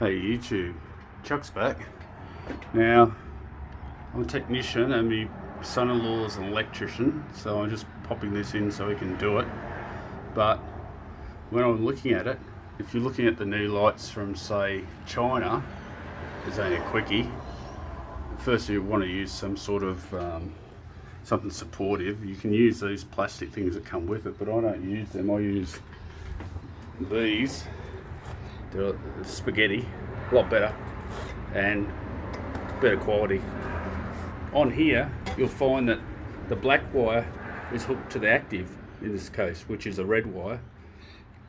Hey YouTube, Chuck's back. Now, I'm a technician and my son-in-law is an electrician, so I'm just popping this in so he can do it. But when I'm looking at it, if you're looking at the new lights from, say, China, there's only a quickie. First you want to use some sort of something supportive. You can use these plastic things that come with it, but I don't use them. I use these. They're spaghetti, a lot better and better quality. On here you'll find that the black wire is hooked to the active in this case, which is a red wire,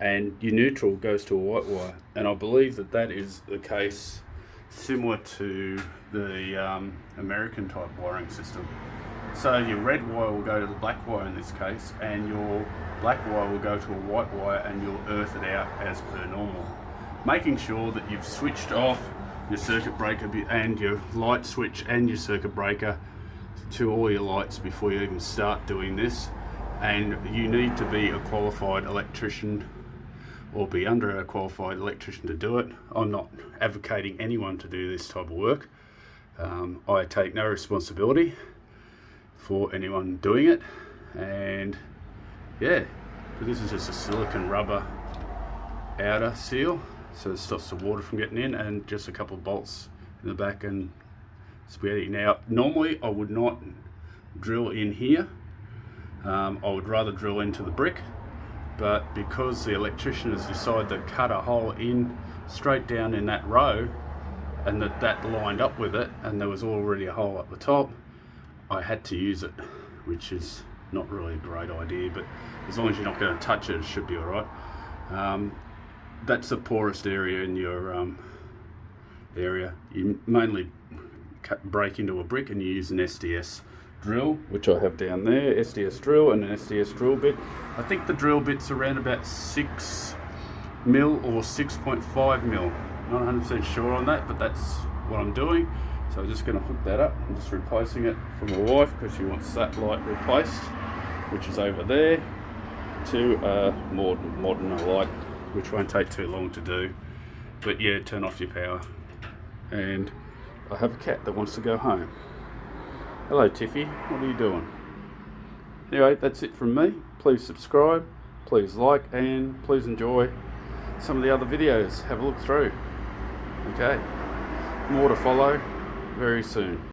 and your neutral goes to a white wire, and I believe that that is the case similar to the American type wiring system. So your red wire will go to the black wire in this case, and your black wire will go to a white wire, and you'll earth it out as per normal, making sure that you've switched off your circuit breaker and your light switch and your circuit breaker to all your lights before you even start doing this. And you need to be a qualified electrician or be under a qualified electrician to do it. I'm not advocating anyone to do this type of work. I take no responsibility for anyone doing it, and yeah, so this is just a silicone rubber outer seal, so it stops the water from getting in, and just a couple of bolts in the back and spaghetti. Now normally I would not drill in here, I would rather drill into the brick, but because the electrician has decided to cut a hole in straight down in that row, and that lined up with it, and there was already a hole up the top, I had to use it, which is not really a great idea, but as long as you're not going to touch it, it should be alright. That's the poorest area in your area. You mainly break into a brick and you use an SDS drill, which I have down there, SDS drill and an SDS drill bit. I think the drill bit's around about 6 mil or 6.5 mil. Not 100% sure on that, but that's what I'm doing. So I'm just going to hook that up. I'm just replacing it for my wife because she wants that light replaced, which is over there, to a more modern light, which won't take too long to do. But yeah, turn off your power. And I have a cat that wants to go home. Hello Tiffy, what are you doing? Anyway, that's it from me. Please subscribe, please like, and please enjoy some of the other videos. Have a look through. Okay, more to follow very soon.